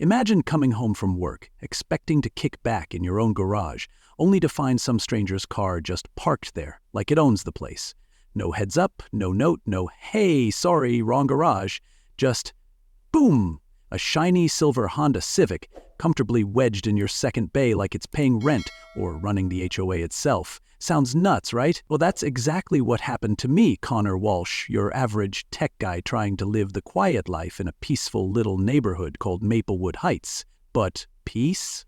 Imagine coming home from work, expecting to kick back in your own garage, only to find some stranger's car just parked there, like it owns the place. No heads up, no note, no "hey, sorry, wrong garage." Just boom! A shiny silver Honda Civic, comfortably wedged in your second bay like it's paying rent or running the HOA itself. Sounds nuts, right? Well, that's exactly what happened to me, Connor Walsh, your average tech guy trying to live the quiet life in a peaceful little neighborhood called Maplewood Heights. But peace?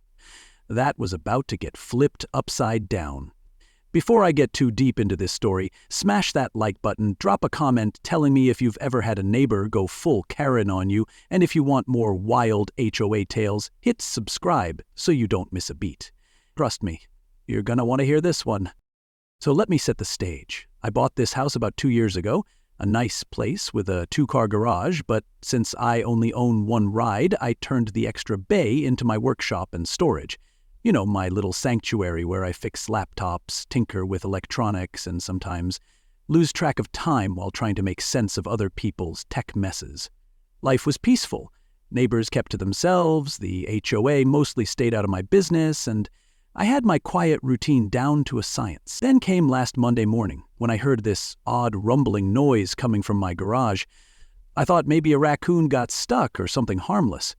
That was about to get flipped upside down. Before I get too deep into this story, smash that like button, drop a comment telling me if you've ever had a neighbor go full Karen on you, and if you want more wild HOA tales, hit subscribe so you don't miss a beat. Trust me, you're gonna want to hear this one. So let me set the stage. I bought this house about 2 years ago, a nice place with a 2-car garage, but since I only own one ride, I turned the extra bay into my workshop and storage. You know, my little sanctuary where I fix laptops, tinker with electronics, and sometimes lose track of time while trying to make sense of other people's tech messes. Life was peaceful. Neighbors kept to themselves, the HOA mostly stayed out of my business, and I had my quiet routine down to a science. Then came last Monday morning, when I heard this odd rumbling noise coming from my garage. I thought maybe a raccoon got stuck or something harmless.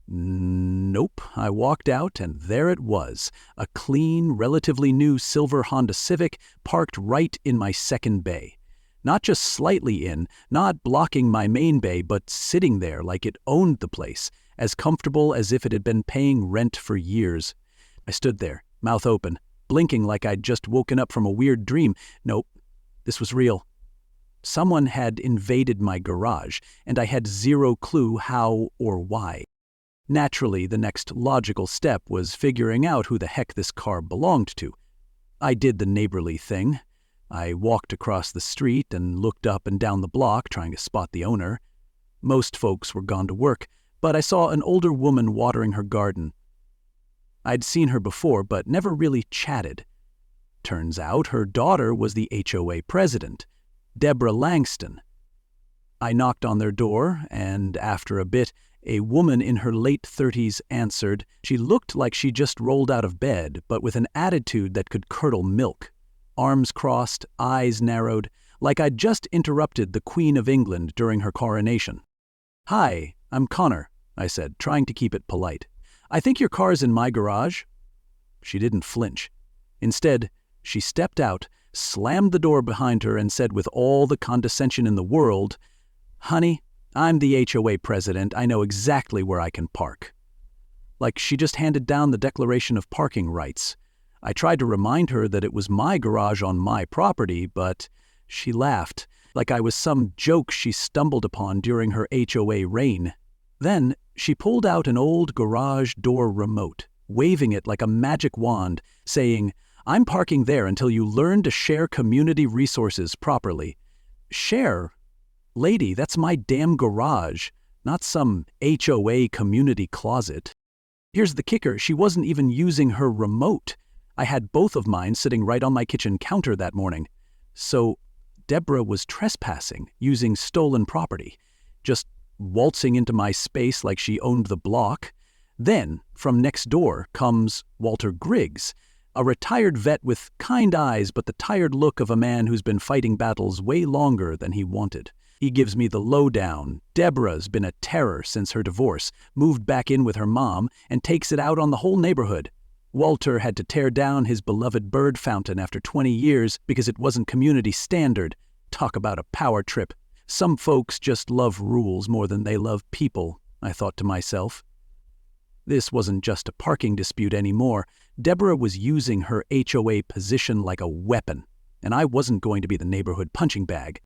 Nope. I walked out, and there it was, a clean, relatively new silver Honda Civic parked right in my second bay. Not just slightly in, not blocking my main bay, but sitting there like it owned the place, as comfortable as if it had been paying rent for years. I stood there, mouth open, blinking like I'd just woken up from a weird dream. Nope, this was real. Someone had invaded my garage, and I had zero clue how or why. Naturally, the next logical step was figuring out who the heck this car belonged to. I did the neighborly thing. I walked across the street and looked up and down the block trying to spot the owner. Most folks were gone to work, but I saw an older woman watering her garden. I'd seen her before, but never really chatted. Turns out her daughter was the HOA president, Deborah Langston. I knocked on their door, and after a bit, a woman in her late 30s answered. She looked like she just rolled out of bed, but with an attitude that could curdle milk. Arms crossed, eyes narrowed, like I'd just interrupted the Queen of England during her coronation. "Hi, I'm Connor," I said, trying to keep it polite. "I think your car's in my garage." She didn't flinch. Instead, she stepped out, slammed the door behind her, and said with all the condescension in the world, "Honey, I'm the HOA president. I know exactly where I can park." Like she just handed down the Declaration of Parking Rights. I tried to remind her that it was my garage on my property, but she laughed, like I was some joke she stumbled upon during her HOA reign. Then she pulled out an old garage door remote, waving it like a magic wand, saying, "I'm parking there until you learn to share community resources properly." Share? Lady, that's my damn garage, not some HOA community closet. Here's the kicker, she wasn't even using her remote. I had both of mine sitting right on my kitchen counter that morning. So Deborah was trespassing, using stolen property, just waltzing into my space like she owned the block. Then, from next door, comes Walter Griggs, a retired vet with kind eyes but the tired look of a man who's been fighting battles way longer than he wanted. He gives me the lowdown. Deborah's been a terror since her divorce, moved back in with her mom, and takes it out on the whole neighborhood. Walter had to tear down his beloved bird fountain after 20 years because it wasn't community standard. Talk about a power trip. Some folks just love rules more than they love people, I thought to myself. This wasn't just a parking dispute anymore. Deborah was using her HOA position like a weapon, and I wasn't going to be the neighborhood punching bag.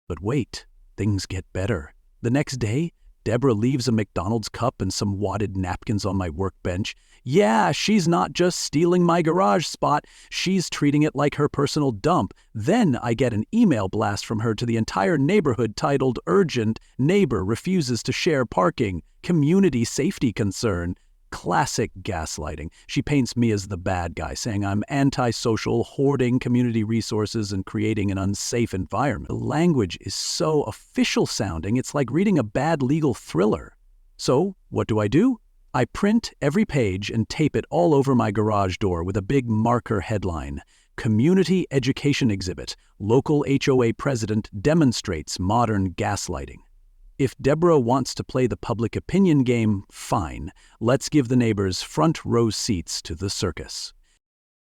But wait. Things get better. The next day, Deborah leaves a McDonald's cup and some wadded napkins on my workbench. Yeah, she's not just stealing my garage spot, she's treating it like her personal dump. Then I get an email blast from her to the entire neighborhood titled "Urgent, Neighbor Refuses to Share Parking, Community Safety Concern." Classic gaslighting. She paints me as the bad guy, saying I'm antisocial, hoarding community resources and creating an unsafe environment. The language is so official sounding, it's like reading a bad legal thriller. So, what do? I print every page and tape it all over my garage door with a big marker headline: Community Education Exhibit. Local HOA President demonstrates modern gaslighting. If Deborah wants to play the public opinion game, fine. Let's give the neighbors front row seats to the circus.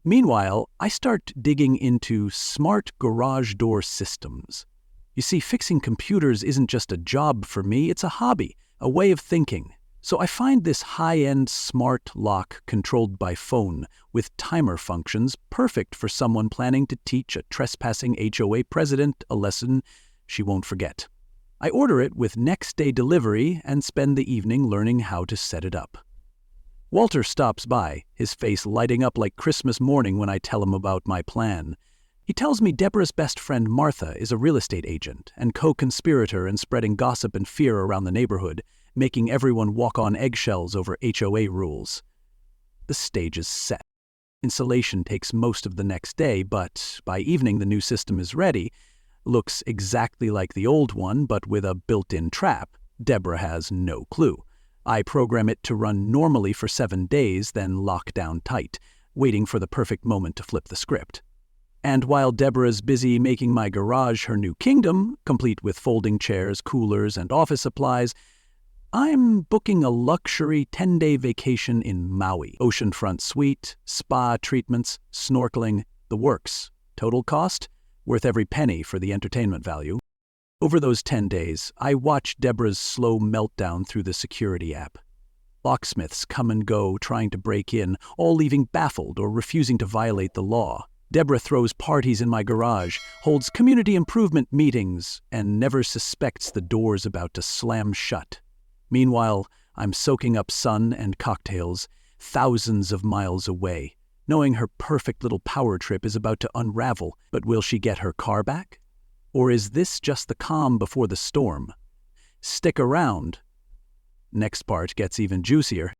Meanwhile, I start digging into smart garage door systems. You see, fixing computers isn't just a job for me, it's a hobby, a way of thinking. So I find this high-end smart lock controlled by phone with timer functions perfect for someone planning to teach a trespassing HOA president a lesson she won't forget. I order it with next-day delivery and spend the evening learning how to set it up. Walter stops by, his face lighting up like Christmas morning when I tell him about my plan. He tells me Deborah's best friend Martha is a real estate agent and co-conspirator in spreading gossip and fear around the neighborhood, making everyone walk on eggshells over HOA rules. The stage is set. Installation takes most of the next day, but by evening the new system is ready. Looks exactly like the old one, but with a built-in trap. Deborah has no clue. I program it to run normally for 7 days, then lock down tight, waiting for the perfect moment to flip the script. And while Deborah's busy making my garage her new kingdom, complete with folding chairs, coolers, and office supplies, I'm booking a luxury 10-day vacation in Maui. Oceanfront suite, spa treatments, snorkeling, the works. Total cost? Worth every penny for the entertainment value. Over those 10 days, I watched Deborah's slow meltdown through the security app. Locksmiths come and go trying to break in, all leaving baffled or refusing to violate the law. Deborah throws parties in my garage, holds community improvement meetings, and never suspects the door's about to slam shut. Meanwhile, I'm soaking up sun and cocktails, thousands of miles away, knowing her perfect little power trip is about to unravel. But will she get her car back? Or is this just the calm before the storm? Stick around. Next part gets even juicier.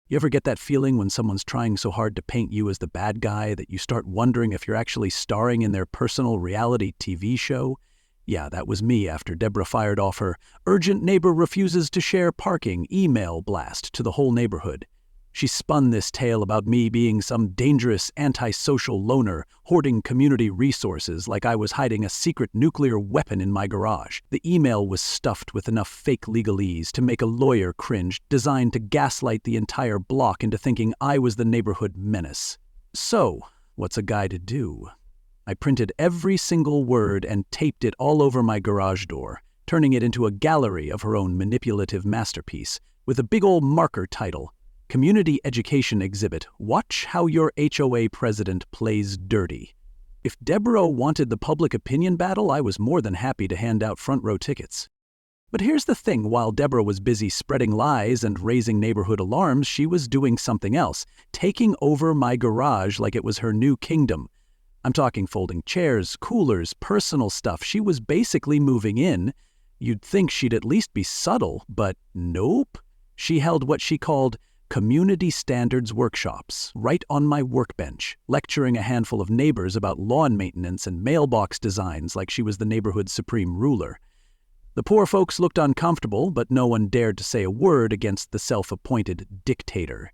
You ever get that feeling when someone's trying so hard to paint you as the bad guy that you start wondering if you're actually starring in their personal reality TV show? Yeah, that was me after Deborah fired off her "urgent neighbor refuses to share parking" email blast to the whole neighborhood. She spun this tale about me being some dangerous antisocial loner, hoarding community resources like I was hiding a secret nuclear weapon in my garage. The email was stuffed with enough fake legalese to make a lawyer cringe, designed to gaslight the entire block into thinking I was the neighborhood menace. So, what's a guy to do? I printed every single word and taped it all over my garage door, turning it into a gallery of her own manipulative masterpiece, with a big old marker title: Community Education Exhibit. Watch how your HOA president plays dirty. If Deborah wanted the public opinion battle, I was more than happy to hand out front row tickets. But here's the thing, while Deborah was busy spreading lies and raising neighborhood alarms, she was doing something else, taking over my garage like it was her new kingdom. I'm talking folding chairs, coolers, personal stuff. She was basically moving in. You'd think she'd at least be subtle, but nope. She held what she called community standards workshops right on my workbench, lecturing a handful of neighbors about lawn maintenance and mailbox designs like she was the neighborhood's supreme ruler. The poor folks looked uncomfortable, but no one dared to say a word against the self-appointed dictator.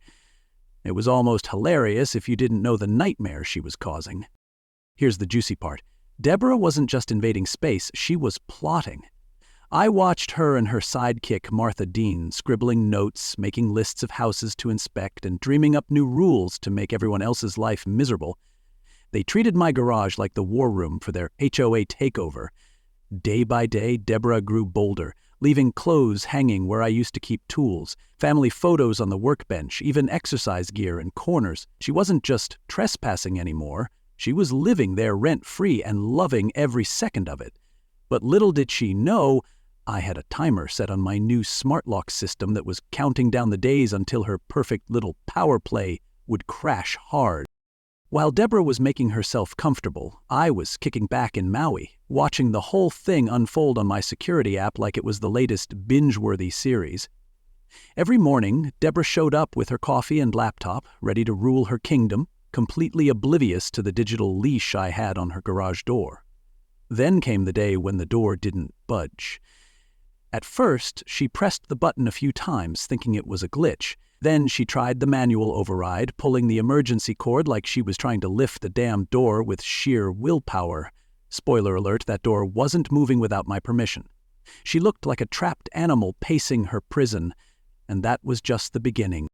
It was almost hilarious if you didn't know the nightmare she was causing. Here's the juicy part. Deborah wasn't just invading space, she was plotting. I watched her and her sidekick, Martha Dean, scribbling notes, making lists of houses to inspect, and dreaming up new rules to make everyone else's life miserable. They treated my garage like the war room for their HOA takeover. Day by day, Deborah grew bolder, leaving clothes hanging where I used to keep tools, family photos on the workbench, even exercise gear in corners. She wasn't just trespassing anymore. She was living there rent-free and loving every second of it. But little did she know, I had a timer set on my new smart lock system that was counting down the days until her perfect little power play would crash hard. While Deborah was making herself comfortable, I was kicking back in Maui, watching the whole thing unfold on my security app like it was the latest binge-worthy series. Every morning, Deborah showed up with her coffee and laptop, ready to rule her kingdom, completely oblivious to the digital leash I had on her garage door. Then came the day when the door didn't budge. At first, she pressed the button a few times, thinking it was a glitch. Then she tried the manual override, pulling the emergency cord like she was trying to lift the damn door with sheer willpower. Spoiler alert, that door wasn't moving without my permission. She looked like a trapped animal pacing her prison, and that was just the beginning.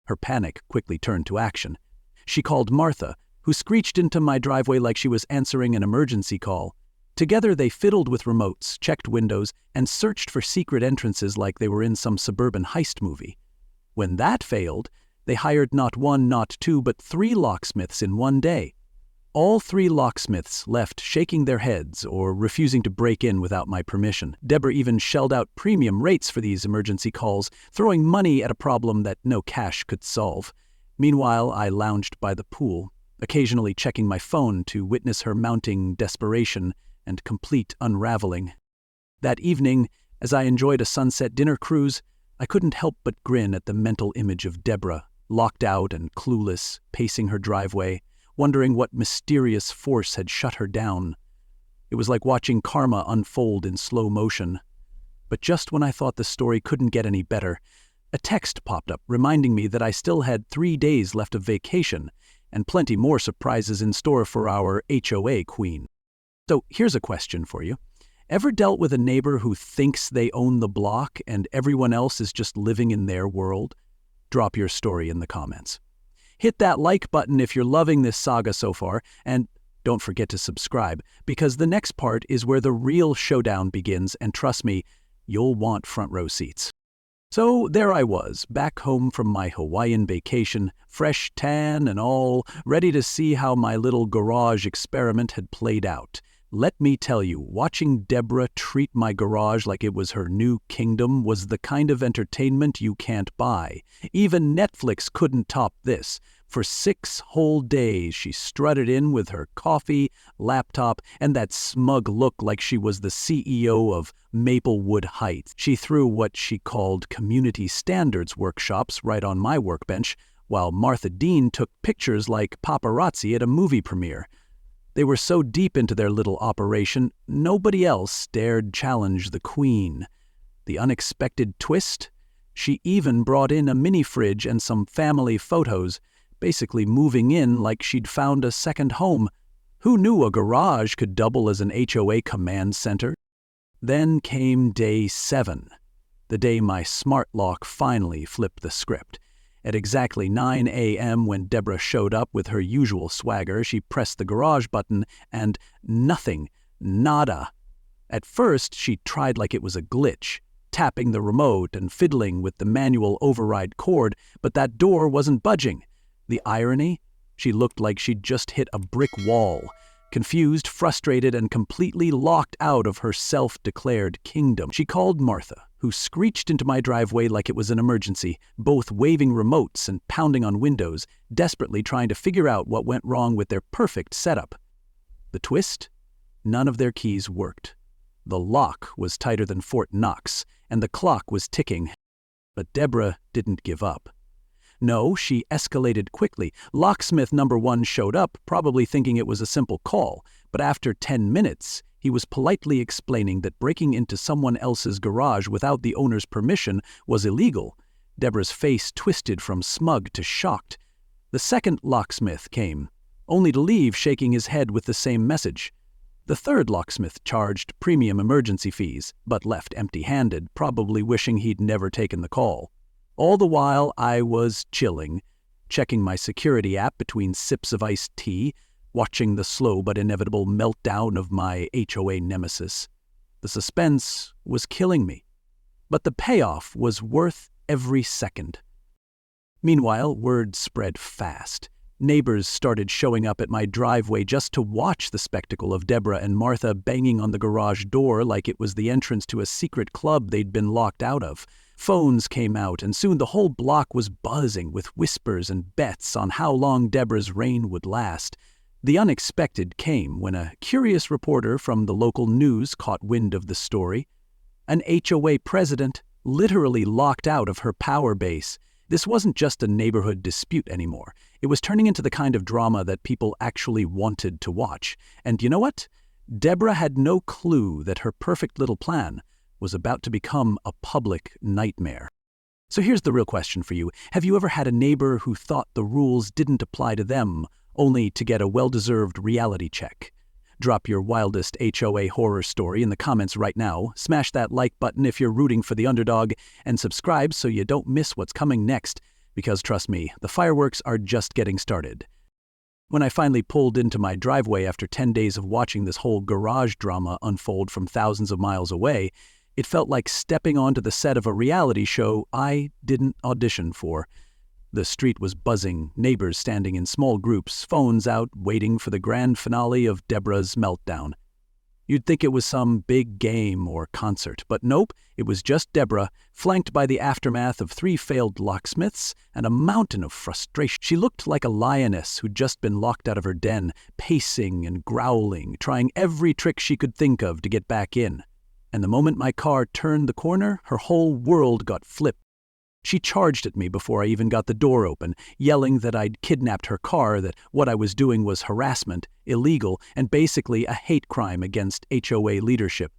Her panic quickly turned to action. She called Martha, who screeched into my driveway like she was answering an emergency call. Together they fiddled with remotes, checked windows, and searched for secret entrances like they were in some suburban heist movie. When that failed, they hired not one, not two, but 3 locksmiths in one day. All 3 locksmiths left shaking their heads or refusing to break in without my permission. Deborah even shelled out premium rates for these emergency calls, throwing money at a problem that no cash could solve. Meanwhile, I lounged by the pool, occasionally checking my phone to witness her mounting desperation and complete unraveling. That evening, as I enjoyed a sunset dinner cruise, I couldn't help but grin at the mental image of Deborah, locked out and clueless, pacing her driveway, wondering what mysterious force had shut her down. It was like watching karma unfold in slow motion. But just when I thought the story couldn't get any better, a text popped up reminding me that I still had 3 days left of vacation and plenty more surprises in store for our HOA queen. So here's a question for you. Ever dealt with a neighbor who thinks they own the block and everyone else is just living in their world? Drop your story in the comments. Hit that like button if you're loving this saga so far, and don't forget to subscribe, because the next part is where the real showdown begins, and trust me, you'll want front row seats. So there I was, back home from my Hawaiian vacation, fresh tan and all, ready to see how my little garage experiment had played out. Let me tell you, watching Deborah treat my garage like it was her new kingdom was the kind of entertainment you can't buy. Even Netflix couldn't top this. For 6 whole days, she strutted in with her coffee, laptop, and that smug look like she was the CEO of Maplewood Heights. She threw what she called community standards workshops right on my workbench, while Martha Dean took pictures like paparazzi at a movie premiere. They were so deep into their little operation, nobody else dared challenge the queen. The unexpected twist? She even brought in a mini fridge and some family photos, basically moving in like she'd found a second home. Who knew a garage could double as an HOA command center? Then came day 7, the day my smart lock finally flipped the script. At exactly 9 a.m. when Deborah showed up with her usual swagger, she pressed the garage button and nothing, nada. At first, she tried like it was a glitch, tapping the remote and fiddling with the manual override cord, but that door wasn't budging. The irony? She looked like she'd just hit a brick wall, confused, frustrated, and completely locked out of her self-declared kingdom. She called Martha, who screeched into my driveway like it was an emergency, both waving remotes and pounding on windows, desperately trying to figure out what went wrong with their perfect setup. The twist? None of their keys worked. The lock was tighter than Fort Knox, and the clock was ticking. But Deborah didn't give up. No, she escalated quickly. Locksmith number 1 showed up, probably thinking it was a simple call, but after 10 minutes, he was politely explaining that breaking into someone else's garage without the owner's permission was illegal. Deborah's face twisted from smug to shocked. The second locksmith came, only to leave shaking his head with the same message. The third locksmith charged premium emergency fees, but left empty-handed, probably wishing he'd never taken the call. All the while, I was chilling, checking my security app between sips of iced tea, watching the slow but inevitable meltdown of my HOA nemesis. The suspense was killing me, but the payoff was worth every second. Meanwhile, word spread fast. Neighbors started showing up at my driveway just to watch the spectacle of Deborah and Martha banging on the garage door like it was the entrance to a secret club they'd been locked out of. Phones came out, and soon the whole block was buzzing with whispers and bets on how long Deborah's reign would last. The unexpected came when a curious reporter from the local news caught wind of the story. An HOA president literally locked out of her power base. This wasn't just a neighborhood dispute anymore. It was turning into the kind of drama that people actually wanted to watch. And you know what? Deborah had no clue that her perfect little plan was about to become a public nightmare. So here's the real question for you. Have you ever had a neighbor who thought the rules didn't apply to them, only to get a well-deserved reality check? Drop your wildest HOA horror story in the comments right now, smash that like button if you're rooting for the underdog, and subscribe so you don't miss what's coming next, because trust me, the fireworks are just getting started. When I finally pulled into my driveway after 10 days of watching this whole garage drama unfold from thousands of miles away, it felt like stepping onto the set of a reality show I didn't audition for. The street was buzzing, neighbors standing in small groups, phones out, waiting for the grand finale of Deborah's meltdown. You'd think it was some big game or concert, but nope, it was just Deborah, flanked by the aftermath of 3 failed locksmiths and a mountain of frustration. She looked like a lioness who'd just been locked out of her den, pacing and growling, trying every trick she could think of to get back in. And the moment my car turned the corner, her whole world got flipped. She charged at me before I even got the door open, yelling that I'd kidnapped her car, that what I was doing was harassment, illegal, and basically a hate crime against HOA leadership.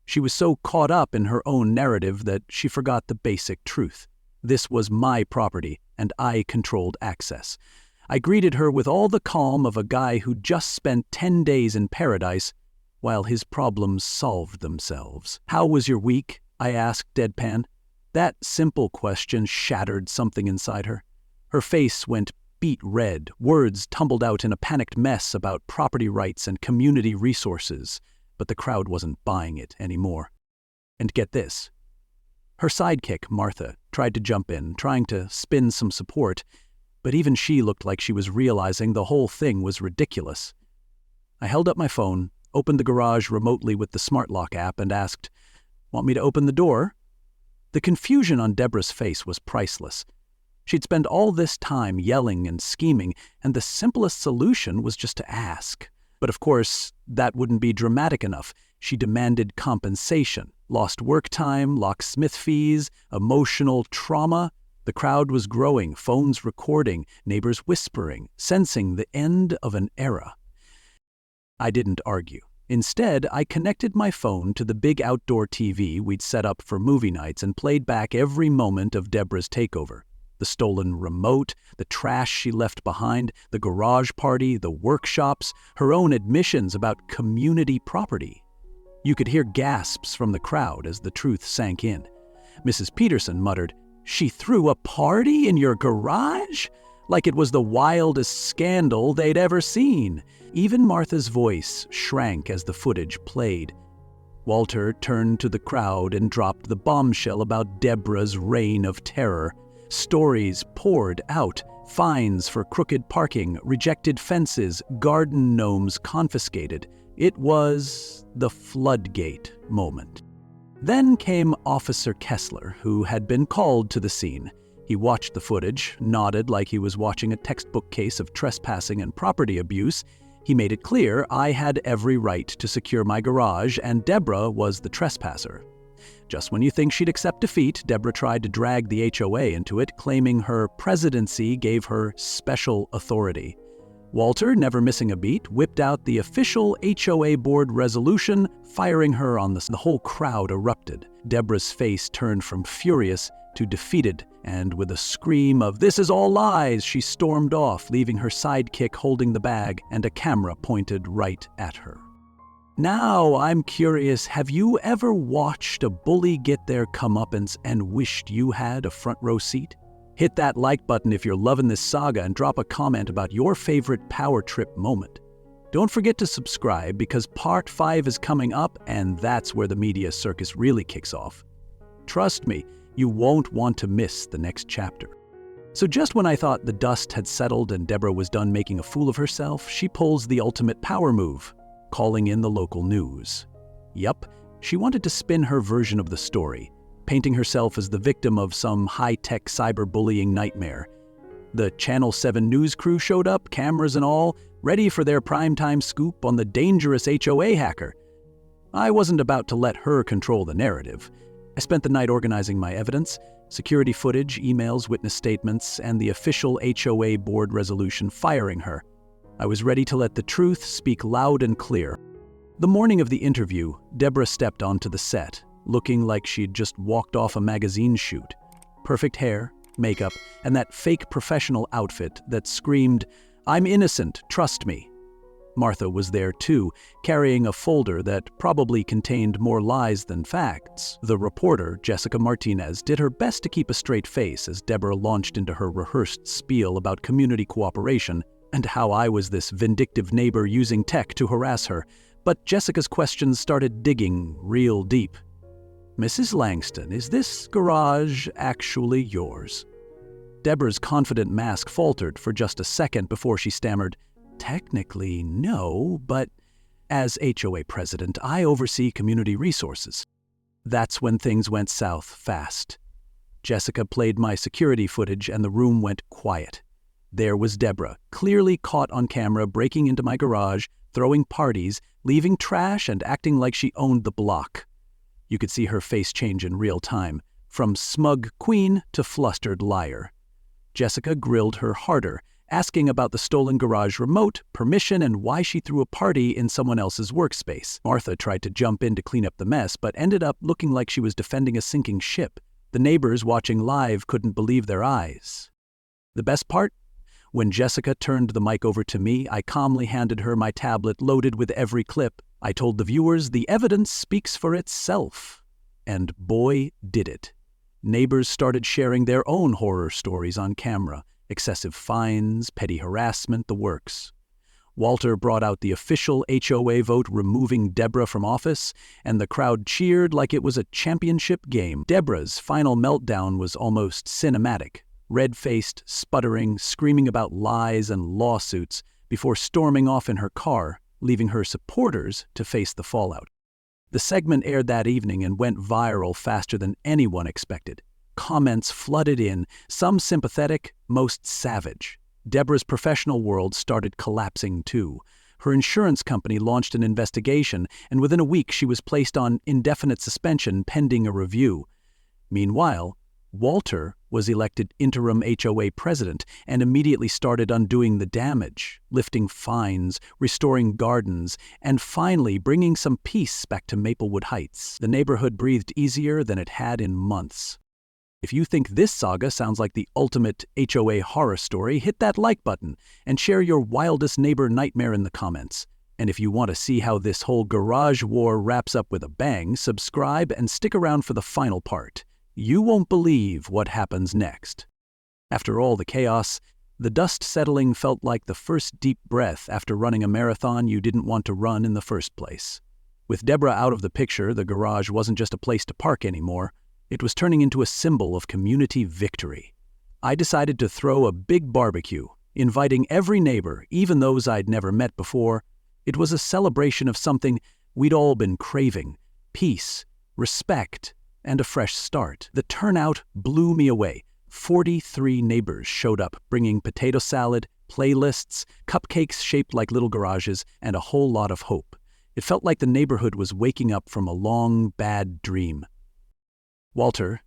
She was so caught up in her own narrative that she forgot the basic truth. This was my property, and I controlled access. I greeted her with all the calm of a guy who'd just spent 10 days in paradise, while his problems solved themselves. "How was your week?" I asked deadpan. That simple question shattered something inside her. Her face went beet red, words tumbled out in a panicked mess about property rights and community resources, but the crowd wasn't buying it anymore. And get this. Her sidekick, Martha, tried to jump in, trying to spin some support, but even she looked like she was realizing the whole thing was ridiculous. I held up my phone, opened the garage remotely with the smart lock app, and asked, "Want me to open the door?" The confusion on Deborah's face was priceless. She'd spent all this time yelling and scheming, and the simplest solution was just to ask. But of course, that wouldn't be dramatic enough. She demanded compensation, lost work time, locksmith fees, emotional trauma. The crowd was growing, phones recording, neighbors whispering, sensing the end of an era. I didn't argue. Instead, I connected my phone to the big outdoor TV we'd set up for movie nights and played back every moment of Deborah's takeover. The stolen remote, the trash she left behind, the garage party, the workshops, her own admissions about community property. You could hear gasps from the crowd as the truth sank in. Mrs. Peterson muttered, "She threw a party in your garage?" Like it was the wildest scandal they'd ever seen. Even Martha's voice shrank as the footage played. Walter turned to the crowd and dropped the bombshell about Deborah's reign of terror. Stories poured out. Fines for crooked parking, rejected fences, garden gnomes confiscated. It was the floodgate moment. Then came Officer Kessler, who had been called to the scene. He watched the footage, nodded like he was watching a textbook case of trespassing and property abuse. He made it clear I had every right to secure my garage, and Deborah was the trespasser. Just when you think she'd accept defeat, Deborah tried to drag the HOA into it, claiming her presidency gave her special authority. Walter, never missing a beat, whipped out the official HOA board resolution, firing her on the whole crowd erupted. Deborah's face turned from furious to defeated, and with a scream of "This is all lies," she stormed off, leaving her sidekick holding the bag and a camera pointed right at her. Now, I'm curious, have you ever watched a bully get their comeuppance and wished you had a front row seat? Hit that like button if you're loving this saga and drop a comment about your favorite power trip moment. Don't forget to subscribe because Part 5 is coming up, and that's where the media circus really kicks off. Trust me, you won't want to miss the next chapter. So just when I thought the dust had settled and Deborah was done making a fool of herself, she pulls the ultimate power move, calling in the local news. Yup, she wanted to spin her version of the story, painting herself as the victim of some high-tech cyberbullying nightmare. The Channel 7 news crew showed up, cameras and all, ready for their primetime scoop on the dangerous HOA hacker. I wasn't about to let her control the narrative. I spent the night organizing my evidence, security footage, emails, witness statements, and the official HOA board resolution firing her. I was ready to let the truth speak loud and clear. The morning of the interview, Deborah stepped onto the set, looking like she'd just walked off a magazine shoot. Perfect hair, makeup, and that fake professional outfit that screamed, "I'm innocent, trust me." Martha was there too, carrying a folder that probably contained more lies than facts. The reporter, Jessica Martinez, did her best to keep a straight face as Deborah launched into her rehearsed spiel about community cooperation and how I was this vindictive neighbor using tech to harass her. But Jessica's questions started digging real deep. "Mrs. Langston, is this garage actually yours?" Deborah's confident mask faltered for just a second before she stammered, "Technically, no, but as HOA president, I oversee community resources." That's when things went south fast. Jessica played my security footage and the room went quiet. There was Deborah, clearly caught on camera, breaking into my garage, throwing parties, leaving trash, and acting like she owned the block. You could see her face change in real time, from smug queen to flustered liar. Jessica grilled her harder, asking about the stolen garage remote, permission, and why she threw a party in someone else's workspace. Martha tried to jump in to clean up the mess, but ended up looking like she was defending a sinking ship. The neighbors watching live couldn't believe their eyes. The best part? When Jessica turned the mic over to me, I calmly handed her my tablet loaded with every clip. I told the viewers the evidence speaks for itself. And boy, did it. Neighbors started sharing their own horror stories on camera. Excessive fines, petty harassment, the works. Walter brought out the official HOA vote removing Deborah from office, and the crowd cheered like it was a championship game. Deborah's final meltdown was almost cinematic, red-faced, sputtering, screaming about lies and lawsuits before storming off in her car, leaving her supporters to face the fallout. The segment aired that evening and went viral faster than anyone expected. Comments flooded in, some sympathetic, most savage. Deborah's professional world started collapsing too. Her insurance company launched an investigation, and within a week she was placed on indefinite suspension pending a review. Meanwhile, Walter was elected interim HOA president and immediately started undoing the damage, lifting fines, restoring gardens, and finally bringing some peace back to Maplewood Heights. The neighborhood breathed easier than it had in months. If you think this saga sounds like the ultimate HOA horror story, hit that like button and share your wildest neighbor nightmare in the comments. And if you want to see how this whole garage war wraps up with a bang, subscribe and stick around for the final part. You won't believe what happens next. After all the chaos, the dust settling felt like the first deep breath after running a marathon you didn't want to run in the first place. With Deborah out of the picture, the garage wasn't just a place to park anymore. It was turning into a symbol of community victory. I decided to throw a big barbecue, inviting every neighbor, even those I'd never met before. It was a celebration of something we'd all been craving: peace, respect, and a fresh start. The turnout blew me away. 43 neighbors showed up, bringing potato salad, playlists, cupcakes shaped like little garages, and a whole lot of hope. It felt like the neighborhood was waking up from a long, bad dream. Walter,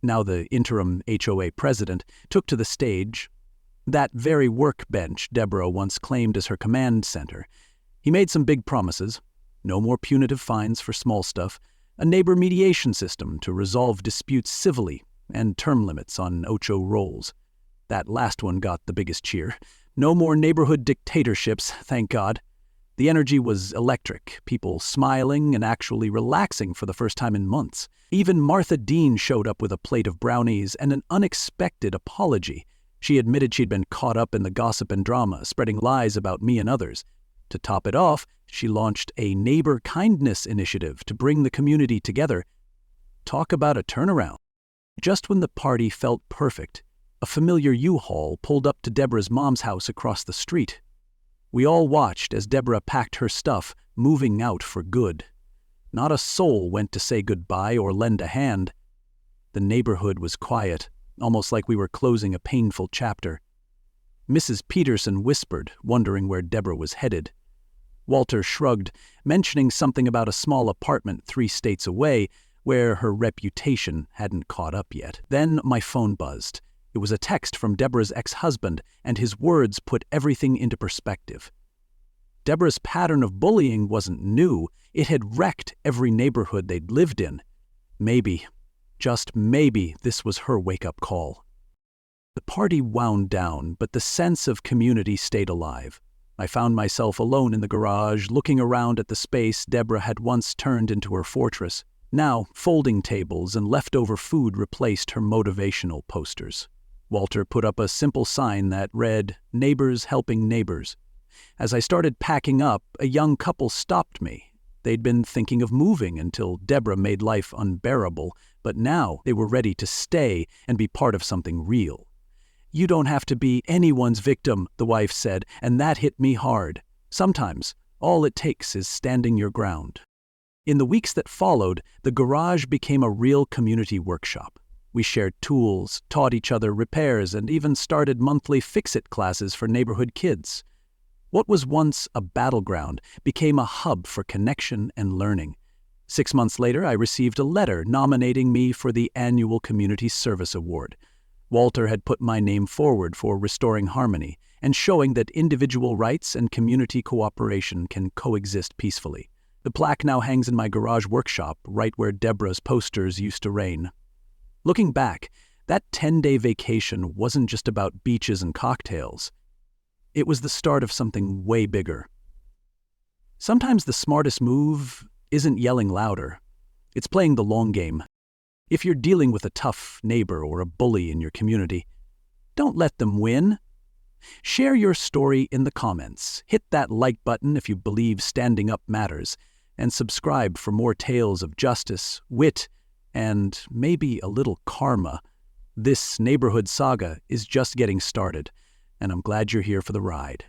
now the interim HOA president, took to the stage, that very workbench Deborah once claimed as her command center. He made some big promises: no more punitive fines for small stuff, a neighbor mediation system to resolve disputes civilly, and term limits on Ocho rolls. That last one got the biggest cheer. No more neighborhood dictatorships, thank God. The energy was electric, people smiling and actually relaxing for the first time in months. Even Martha Dean showed up with a plate of brownies and an unexpected apology. She admitted she'd been caught up in the gossip and drama, spreading lies about me and others. To top it off, she launched a neighbor kindness initiative to bring the community together. Talk about a turnaround. Just when the party felt perfect, a familiar U-Haul pulled up to Deborah's mom's house across the street. We all watched as Deborah packed her stuff, moving out for good. Not a soul went to say goodbye or lend a hand. The neighborhood was quiet, almost like we were closing a painful chapter. Mrs. Peterson whispered, wondering where Deborah was headed. Walter shrugged, mentioning something about a small apartment 3 states away, where her reputation hadn't caught up yet. Then my phone buzzed. It was a text from Deborah's ex-husband, and his words put everything into perspective. Deborah's pattern of bullying wasn't new. It had wrecked every neighborhood they'd lived in. Maybe Just maybe this was her wake-up call. The party wound down, but the sense of community stayed alive. I found myself alone in the garage, looking around at the space Deborah had once turned into her fortress. Now, folding tables and leftover food replaced her motivational posters. Walter put up a simple sign that read, "Neighbors helping neighbors." As I started packing up, a young couple stopped me. They'd been thinking of moving until Deborah made life unbearable, but now they were ready to stay and be part of something real. "You don't have to be anyone's victim," the wife said, and that hit me hard. Sometimes, all it takes is standing your ground. In the weeks that followed, the garage became a real community workshop. We shared tools, taught each other repairs, and even started monthly fix-it classes for neighborhood kids. What was once a battleground became a hub for connection and learning. 6 months later, I received a letter nominating me for the annual Community Service Award. Walter had put my name forward for restoring harmony and showing that individual rights and community cooperation can coexist peacefully. The plaque now hangs in my garage workshop, right where Deborah's posters used to reign. Looking back, that 10-day vacation wasn't just about beaches and cocktails. It was the start of something way bigger. Sometimes the smartest move isn't yelling louder. It's playing the long game. If you're dealing with a tough neighbor or a bully in your community, don't let them win. Share your story in the comments. Hit that like button if you believe standing up matters, and subscribe for more tales of justice, wit, and maybe a little karma. This neighborhood saga is just getting started, and I'm glad you're here for the ride.